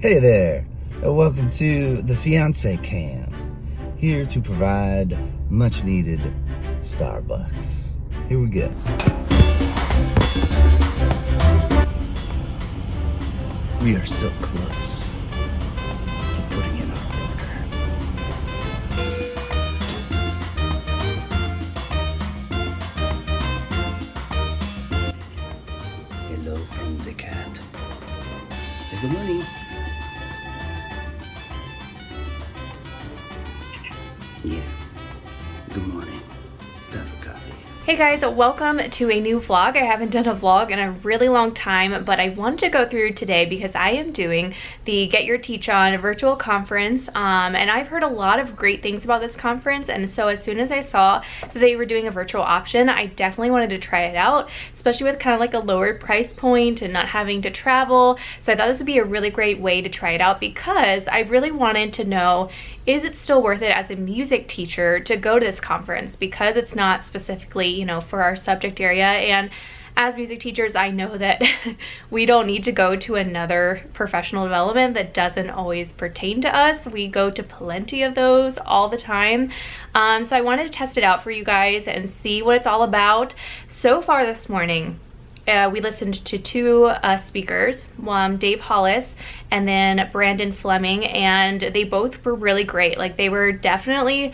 Hey there, and welcome to the Fiance Cam, here to provide much needed Starbucks. Here we go. We are so close to putting in our order. Hello from the cat. Say good morning. Yes. Good morning. It's time for coffee. Hey guys, welcome to a new vlog. I haven't done a vlog in a really long time, but I wanted to go through today because I am doing the Get Your Teach On virtual conference, and I've heard a lot of great things about this conference, and so as soon as I saw that they were doing a virtual option, I definitely wanted to try it out, especially with kind of like a lower price point and not having to travel. So I thought this would be a really great way to try it out because I really wanted to know, is it still worth it as a music teacher to go to this conference, because it's not specifically, you know, for our subject area. And as music teachers, I know that we don't need to go to another professional development that doesn't always pertain to us. We go to plenty of those all the time. So I wanted to test it out for you guys and see what it's all about. So far this morning, we listened to two speakers, Dave Hollis and then Brandon Fleming, and they both were really great. Like, they were definitely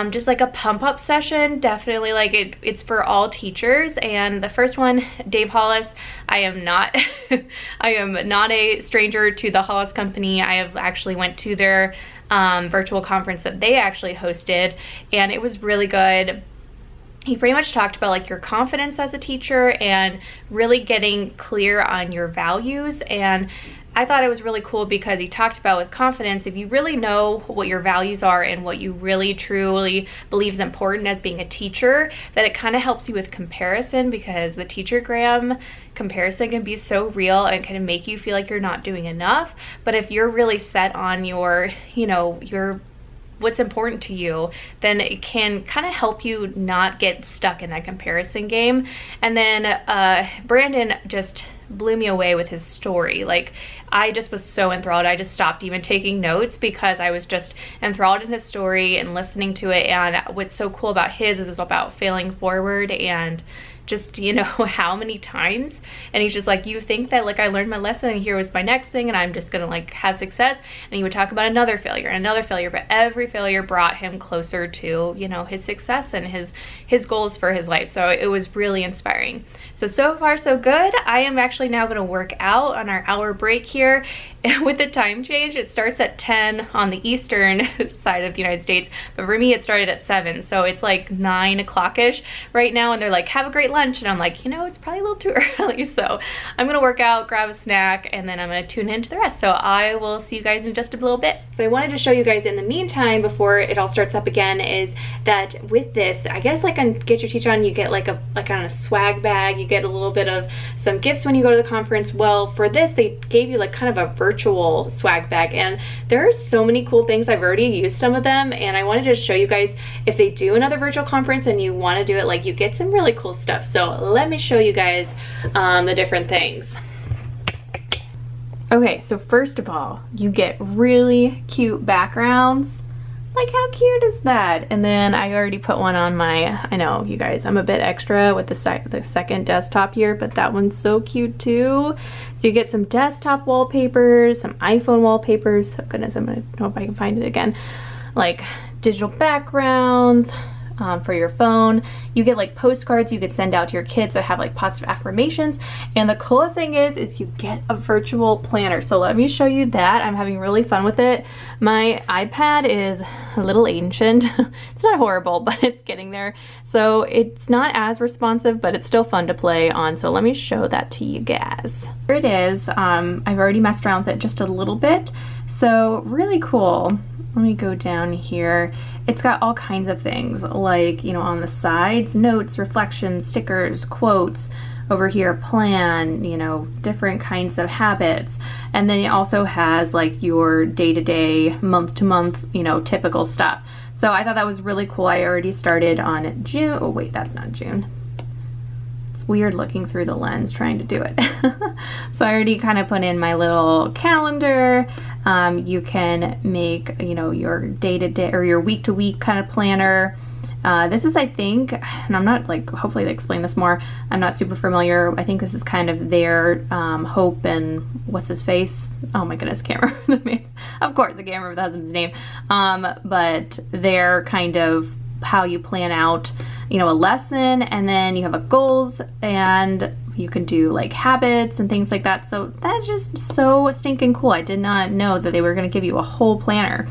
just like a pump-up session, definitely like it's for all teachers. And the first one, Dave Hollis, I am not a stranger to the Hollis Company. I have actually went to their virtual conference that they actually hosted, and it was really good. He pretty much talked about like your confidence as a teacher and really getting clear on your values. And I thought it was really cool because he talked about, with confidence, if you really know what your values are and what you really truly believe is important as being a teacher, that it kind of helps you with comparison, because the teachergram comparison can be so real and can make you feel like you're not doing enough. But if you're really set on your, you know, what's important to you, then it can kind of help you not get stuck in that comparison game. And then Brandon just blew me away with his story. Like, I just was so enthralled. I just stopped even taking notes because I was just enthralled in his story and listening to it. And what's so cool about his is it was about failing forward and just, you know, how many times. And he's just like, you think that like I learned my lesson and here was my next thing and I'm just gonna like have success. And he would talk about another failure and another failure, but every failure brought him closer to, you know, his success and his goals for his life. So it was really inspiring. So far so good. I am actually now gonna work out on our hour break here. With the time change, it starts at 10 on the eastern side of the United States, but for me it started at 7, so it's like 9 o'clock-ish right now, and they're like, have a great lunch, and I'm like, you know, it's probably a little too early. So I'm gonna work out, grab a snack, and then I'm gonna tune into the rest. So I will see you guys in just a little bit. So I wanted to show you guys in the meantime, before it all starts up again, is that with this, I guess like on Get Your Teach On, you get like on a swag bag, you get a little bit of some gifts when you go to the conference. Well, for this, they gave you like kind of a virtual swag bag, and there are so many cool things. I've already used some of them, and I wanted to show you guys, if they do another virtual conference and you want to do it, like, you get some really cool stuff. So let me show you guys the different things. Okay, so first of all, you get really cute backgrounds. Like, how cute is that? And then I already put one on my, I know, you guys, I'm a bit extra with the second desktop here, but that one's so cute too. So you get some desktop wallpapers, some iPhone wallpapers. Oh goodness, I'm gonna know if I can find it again. Like digital backgrounds for your phone. You get like postcards you could send out to your kids that have like positive affirmations. And the coolest thing is you get a virtual planner. So let me show you that. I'm having really fun with it. My iPad is a little ancient. It's not horrible, but it's getting there. So it's not as responsive, but it's still fun to play on. So let me show that to you guys. Here it is. I've already messed around with it just a little bit. So really cool. Let me go down here. It's got all kinds of things, like, you know, on the sides, notes, reflections, stickers, quotes. Over here, plan, you know, different kinds of habits. And then it also has like your day-to-day, month-to-month, you know, typical stuff. So I thought that was really cool. I already started on June. Oh wait, that's not June. It's weird looking through the lens trying to do it. So I already kind of put in my little calendar. You can make, you know, your day-to-day or your week-to-week kind of planner. This is, I think, and I'm not like, hopefully they explain this more. I'm not super familiar. I think this is kind of their Hope and what's his face? Oh my goodness, can't remember the names. Of course, I can't remember the husband's name. But they're kind of how you plan out, you know, a lesson, and then you have a goals, and you can do like habits and things like that. So that's just so stinking cool. I did not know that they were going to give you a whole planner.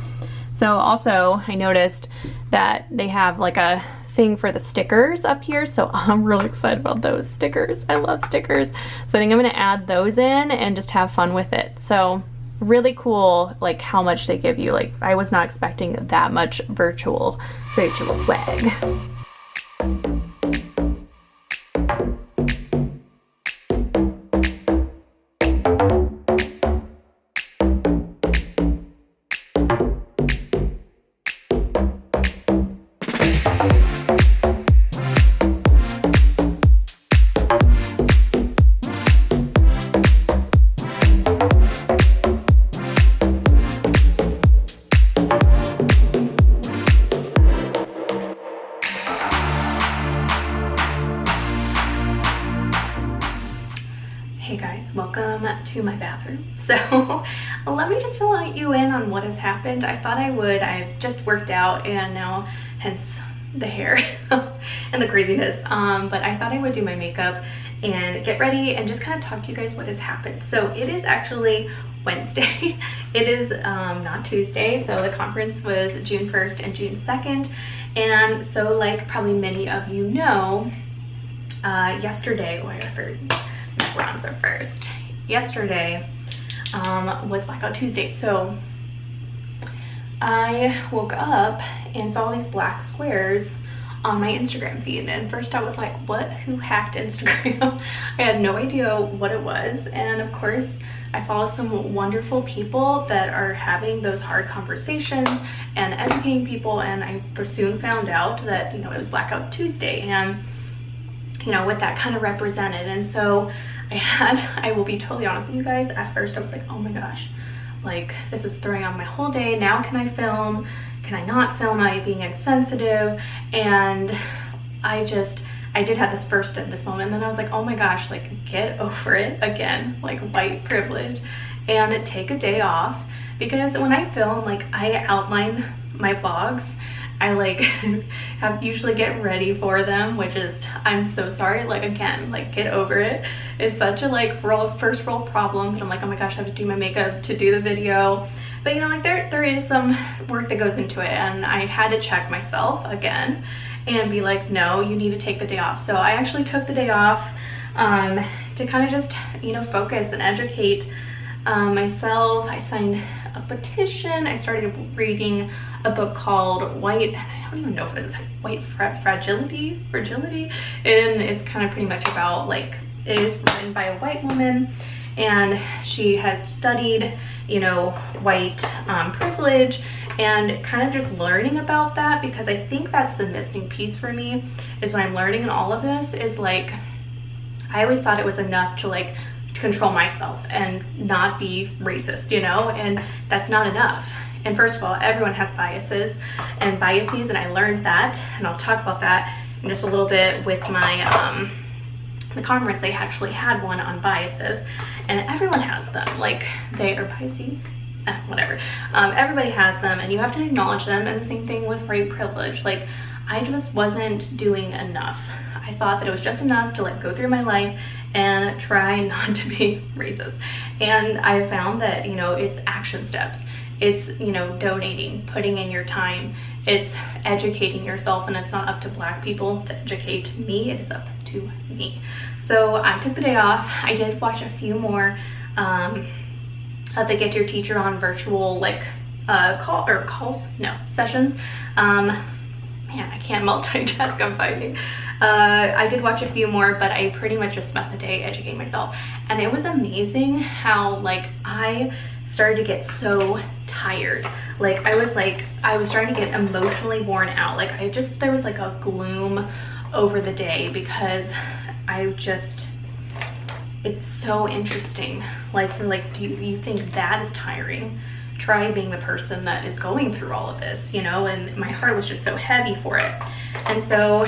So also I noticed that they have like a thing for the stickers up here. So I'm really excited about those stickers. I love stickers. So I think I'm going to add those in and just have fun with it. So really cool, like how much they give you. Like I was not expecting that much virtual swag. Hey guys, welcome to my bathroom. So let me just fill you in on what has happened. I thought I would. I've just worked out and now hence the hair and the craziness. But I thought I would do my makeup and get ready and just kind of talk to you guys what has happened. So it is actually Wednesday. It is not Tuesday. So the conference was June 1st and June 2nd. And so like probably many of you know, yesterday, bronzer first. Yesterday was Blackout Tuesday, so I woke up and saw these black squares on my Instagram feed, and first I was like, what? Who hacked Instagram? I had no idea what it was, and of course I follow some wonderful people that are having those hard conversations and educating people, and I soon found out that, you know, it was Blackout Tuesday and, you know, what that kind of represented. And so I will be totally honest with you guys, at first I was like, oh my gosh, like this is throwing off my whole day. Now can I film? Can I not film? Am I being insensitive? And I did have this moment, and then I was like, oh my gosh, like get over it again, like white privilege, and take a day off. Because when I film, like I outline my vlogs, I like usually get ready for them, which is, I'm so sorry, like again, like get over it. It's such a like first world problem that I'm like, oh my gosh, I have to do my makeup to do the video. But you know, like there is some work that goes into it, and I had to check myself again and be like, no, you need to take the day off. So I actually took the day off to kind of just, you know, focus and educate myself. I signed a petition. I started reading a book called White, I don't even know if it's like White Fragility, and it's kind of pretty much about, like, it is written by a white woman, and she has studied, you know, white privilege, and kind of just learning about that, because I think that's the missing piece for me, is when I'm learning in all of this, is like, I always thought it was enough to like control myself and not be racist, you know, and that's not enough. And first of all, everyone has biases, and I learned that, and I'll talk about that in just a little bit with my the conference. They actually had one on biases, and everyone has them, like they are biases, whatever. Everybody has them, and you have to acknowledge them. And the same thing with white privilege. Like I just wasn't doing enough. I thought that it was just enough to like go through my life and try not to be racist. And I found that, you know, it's action steps. It's, you know, donating, putting in your time, it's educating yourself, and it's not up to Black people to educate me, it is up to me. So I took the day off. I did watch a few more of the Get Your Teacher On virtual like sessions. Man, I can't multitask, I'm fighting. I did watch a few more, but I pretty much just spent the day educating myself. And it was amazing how like I started to get so tired. Like I was starting to get emotionally worn out. Like there was like a gloom over the day, because it's so interesting. Like, you're like, do you think that is tiring? Try being the person that is going through all of this, you know? And my heart was just so heavy for it. And so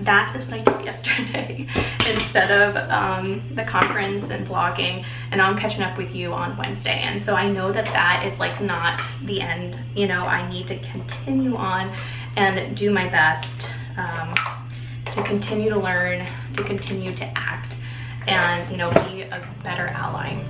that is what I did yesterday instead of the conference and vlogging. And now I'm catching up with you on Wednesday. And so I know that that is like not the end, you know. I need to continue on and do my best to continue to learn, to continue to act, and, you know, be a better ally.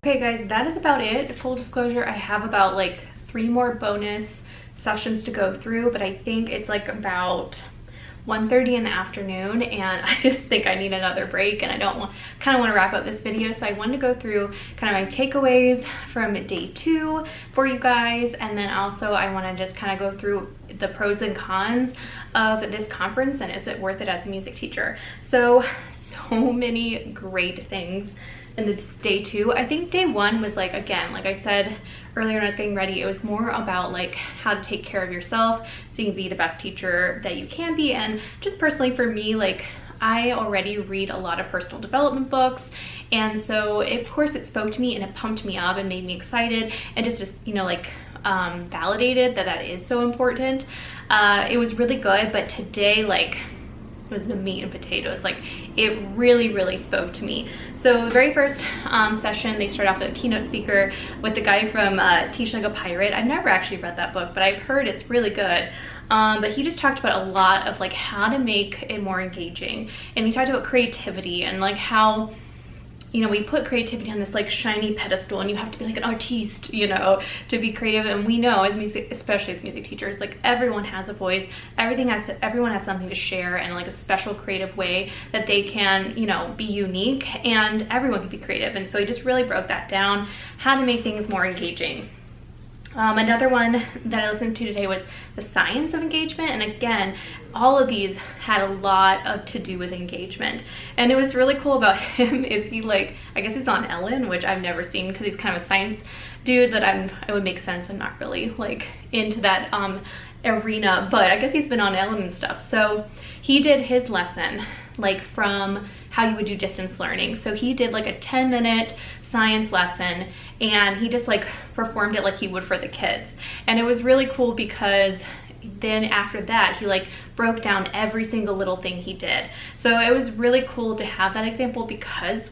Okay guys, that is about it. Full disclosure, I have about like 3 more bonus sessions to go through, but I think it's like about 1:30 in the afternoon, and I just think I need another break, and I kind of want to wrap up this video. So I wanted to go through kind of my takeaways from day 2 for you guys, and then also I want to just kind of go through the pros and cons of this conference, and is it worth it as a music teacher. So many great things in the day 2. I think day 1 was like, again, like I said earlier when I was getting ready, it was more about like how to take care of yourself so you can be the best teacher that you can be. And just personally for me, like, I already read a lot of personal development books, and so of course it spoke to me and it pumped me up and made me excited, and just you know, like validated that that is so important. It was really good, but today, like, it was the meat and potatoes. Like, it really spoke to me. So the very first session, they start off with a keynote speaker with the guy from Teach Like a Pirate. I've never actually read that book, but I've heard it's really good. But he just talked about a lot of like how to make it more engaging, and he talked about creativity and like how, you know, we put creativity on this like shiny pedestal, and you have to be like an artiste, you know, to be creative. And we know as music, especially as music teachers, like everyone has a voice, everyone has something to share, and like a special creative way that they can, you know, be unique, and everyone can be creative. And so he just really broke that down, how to make things more engaging. Another one that I listened to today was the science of engagement, and again, all of these had a lot to do with engagement. And it was really cool about him is he, like, I guess he's on Ellen, which I've never seen because he's kind of a science dude that it would make sense. I'm not really like into that arena, but I guess he's been on Ellen and stuff. So he did his lesson like from how you would do distance learning. So he did like a 10-minute science lesson, and he just like performed it like he would for the kids. And it was really cool because then after that he like broke down every single little thing he did. So it was really cool to have that example, because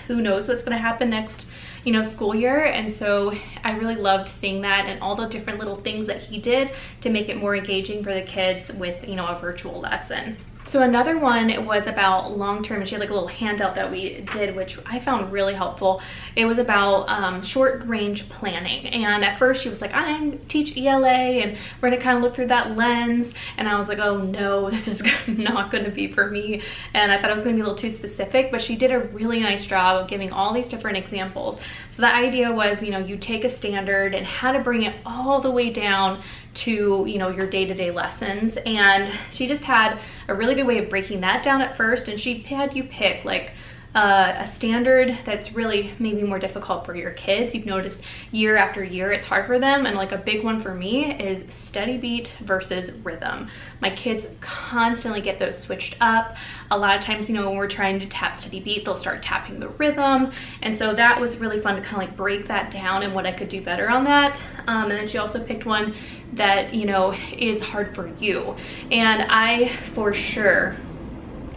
who knows what's going to happen next, you know, school year. And so I really loved seeing that and all the different little things that he did to make it more engaging for the kids with, you know, a virtual lesson. So another one was about long-term, and she had like a little handout that we did, which I found really helpful. It was about short-range planning. And at first she was like, I teach ELA, and we're gonna kind of look through that lens. And I was like, oh no, this is not gonna be for me. And I thought it was gonna be a little too specific, but she did a really nice job of giving all these different examples. So the idea was, you know, you take a standard and how to bring it all the way down to, you know, your day-to-day lessons. And she just had a really good way of breaking that down at first, and she had you pick like a standard that's really maybe more difficult for your kids. You've noticed year after year it's hard for them, and like a big one for me is steady beat versus rhythm. My kids constantly get those switched up. A lot of times, you know, when we're trying to tap steady beat, they'll start tapping the rhythm, and so that was really fun to kind of like break that down and what I could do better on that. And then she also picked one that, you know, is hard for you. And I for sure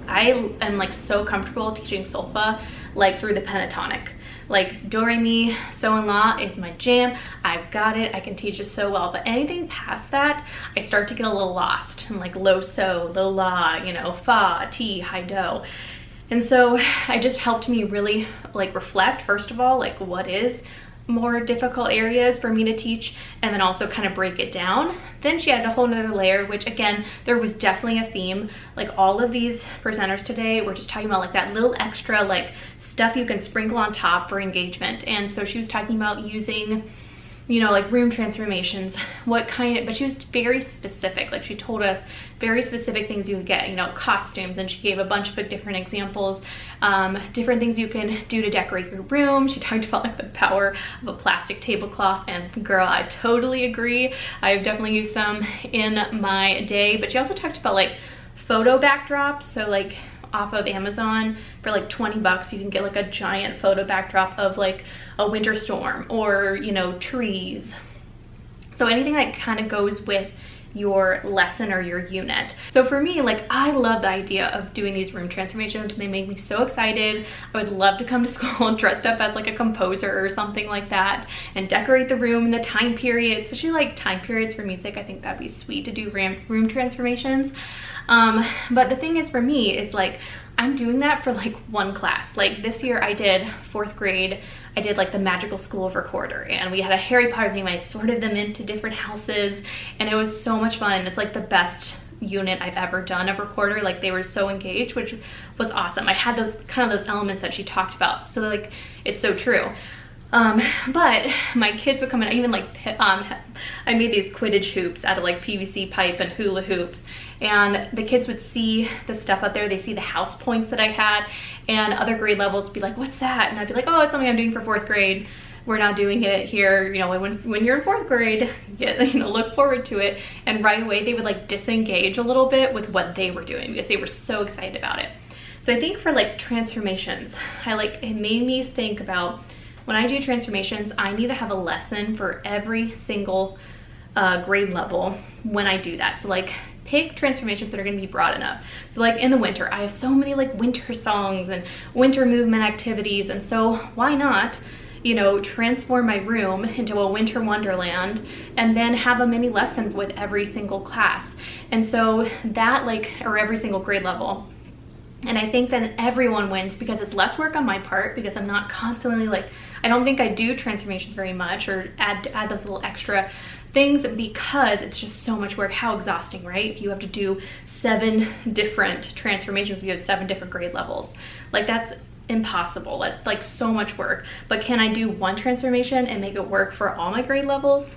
I am like so comfortable teaching solfa like through the pentatonic. Like do re mi so and la is my jam. I've got it. I can teach it so well. But anything past that, I start to get a little lost. And like low so, low la, you know, fa, ti, high do. And so it just helped me really like reflect, first of all, like what is more difficult areas for me to teach, and then also kind of break it down. Then she had a whole nother layer, which again, there was definitely a theme. Like all of these presenters today were just talking about like that little extra like stuff you can sprinkle on top for engagement. And so she was talking about using, you know, like room transformations, what kind of, but she was very specific. Like she told us very specific things you could get, you know, costumes, and she gave a bunch of different examples, different things you can do to decorate your room. She talked about like the power of a plastic tablecloth, and girl, I totally agree. I've definitely used some in my day. But she also talked about like photo backdrops. So like off of Amazon for like 20 bucks, you can get like a giant photo backdrop of like a winter storm or, you know, trees. So anything that kind of goes with your lesson or your unit. So for me, like I love the idea of doing these room transformations. They make me so excited. I would love to come to school dressed up as like a composer or something like that and decorate the room in the time period, especially like time periods for music. I think that'd be sweet to do room transformations. But the thing is for me is like, I'm doing that for like one class. Like this year I did 4th grade, I did like the Magical School of Recorder, and we had a Harry Potter theme. I sorted them into different houses, and it was so much fun. And it's like the best unit I've ever done of Recorder. Like they were so engaged, which was awesome. I had those kind of those elements that she talked about. So like, it's so true. But my kids would come in, I even like, I made these Quidditch hoops out of like PVC pipe and hula hoops, and the kids would see the stuff out there. They see the house points that I had, and other grade levels would be like, what's that? And I'd be like, oh, it's something I'm doing for 4th grade. We're not doing it here. You know, when you're in 4th grade, look forward to it. And right away they would like disengage a little bit with what they were doing because they were so excited about it. So I think for like transformations, it made me think about, when I do transformations, I need to have a lesson for every single grade level when I do that. So like pick transformations that are gonna be broad enough. So like in the winter, I have so many like winter songs and winter movement activities. And so why not, you know, transform my room into a winter wonderland and then have a mini lesson with every single class. And so that or every single grade level. And I think then everyone wins because it's less work on my part, because I'm not constantly I don't think I do transformations very much or add those little extra things because it's just so much work. How exhausting, right? If you have to do 7 different transformations, you have 7 different grade levels. Like that's impossible. That's like so much work. But can I do one transformation and make it work for all my grade levels?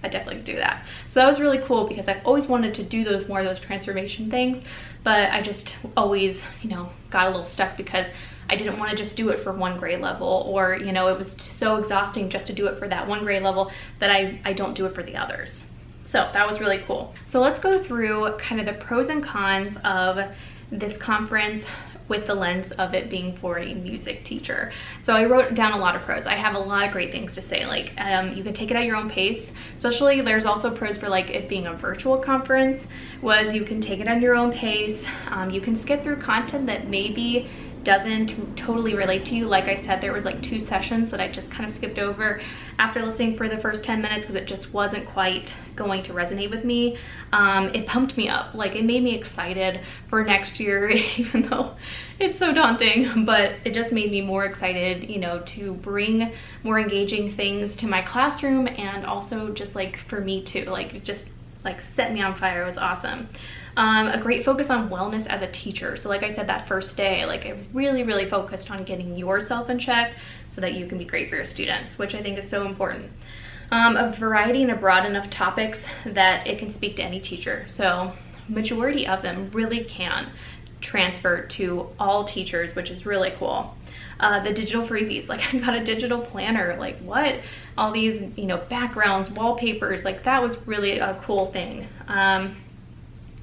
I definitely do that. So that was really cool because I've always wanted to do more of those transformation things, but I just always, you know, got a little stuck because I didn't want to just do it for one grade level, or, you know, it was so exhausting just to do it for that one grade level that I don't do it for the others. So that was really cool. So let's go through kind of the pros and cons of this conference with the lens of it being for a music teacher. So I wrote down a lot of pros. I have a lot of great things to say. You can take it at your own pace. Especially there's also pros for it being a virtual conference, was you can take it at your own pace. You can skip through content that maybe doesn't totally relate to you. Like I said, there was 2 sessions that I just kind of skipped over after listening for the first 10 minutes because it just wasn't quite going to resonate with me. It pumped me up. It made me excited for next year, even though it's so daunting, but it just made me more excited, you know, to bring more engaging things to my classroom, and also just for me too, it just set me on fire. It was awesome. A great focus on wellness as a teacher. So like I said, that first day, I really focused on getting yourself in check so that you can be great for your students, which I think is so important. A variety and a broad enough topics that it can speak to any teacher. So majority of them really can transfer to all teachers, which is really cool. The digital freebies, I got a digital planner, what? All these, you know, backgrounds, wallpapers, that was really a cool thing.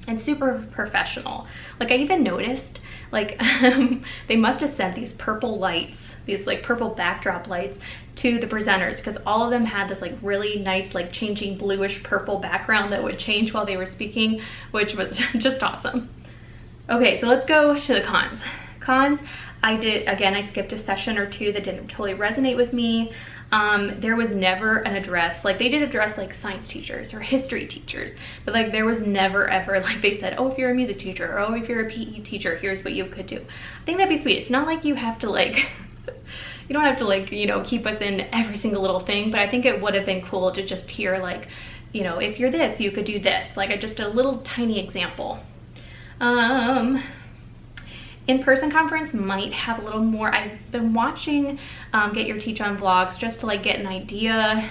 And super professional. I even noticed, they must have sent these purple lights, these purple backdrop lights to the presenters, because all of them had this really nice changing bluish purple background that would change while they were speaking, which was just awesome. Okay, so let's go to the cons. Cons, I skipped a session or two that didn't totally resonate with me. There was never an address, like they did address like science teachers or history teachers, but like there was never ever, like they said, oh, if you're a music teacher, or oh, if you're a PE teacher, here's what you could do. I think that'd be sweet. It's not like you have to like, you don't have to like, you know, keep us in every single little thing, but I think it would have been cool to just hear like, you know, if you're this, you could do this, like just a little tiny example. In-person conference might have a little more. I've been watching Get Your Teach On vlogs just to like get an idea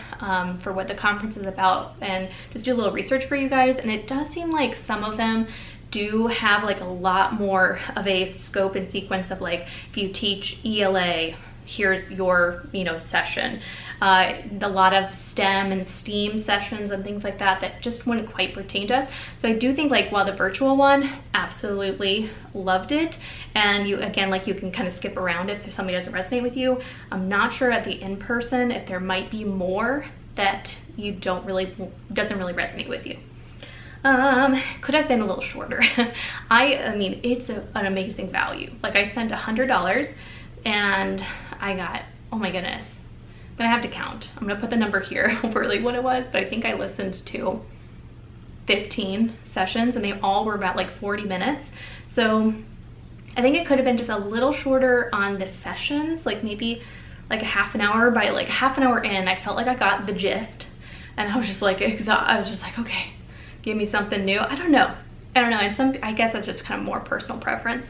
for what the conference is about and just do a little research for you guys, and it does seem like some of them do have like a lot more of a scope and sequence of like, if you teach ELA, here's your, you know, session. A lot of STEM and STEAM sessions and things like that that just wouldn't quite pertain to us. So I do think like while the virtual one, absolutely loved it. And you, again, like you can kind of skip around it if somebody doesn't resonate with you. I'm not sure at the in-person if there might be more that you doesn't really resonate with you. Could have been a little shorter. I mean, it's an amazing value. Like I spent $100 and I got, oh my goodness, I'm gonna have to count. I'm gonna put the number here really what it was, but I think I listened to 15 sessions and they all were about like 40 minutes. So I think it could have been just a little shorter on the sessions, like maybe like a half an hour. By like half an hour in, I felt like I got the gist and I was just like I was just like, okay, give me something new. I don't know. And I guess that's just kind of more personal preference.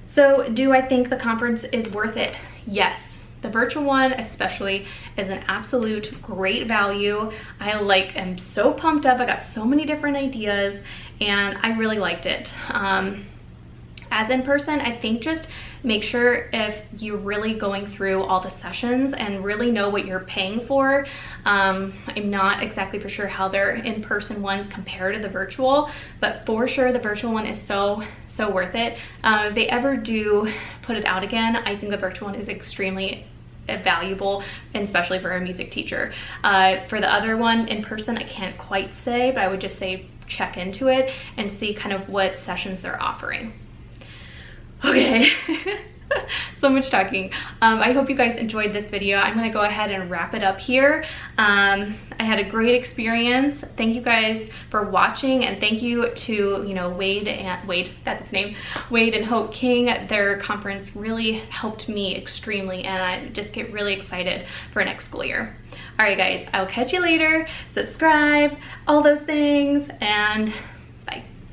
So do I think the conference is worth it? Yes. The virtual one especially is an absolute great value. I am so pumped up. I got so many different ideas and I really liked it. As in person, I think just make sure if you're really going through all the sessions and really know what you're paying for. I'm not exactly for sure how their in-person ones compare to the virtual, but for sure the virtual one is so worth it. If they ever do put it out again, I think the virtual one is extremely valuable, and especially for a music teacher. For the other one, in person, I can't quite say, but I would just say check into it and see kind of what sessions they're offering. Okay. So much talking. I hope you guys enjoyed this video. I'm gonna go ahead and wrap it up here. I had a great experience. Thank you guys for watching, and thank you to, you know, Wade, that's his name, Wade and Hope King. Their conference really helped me extremely, and I just get really excited for next school year. All right guys, I'll catch you later. Subscribe, all those things, and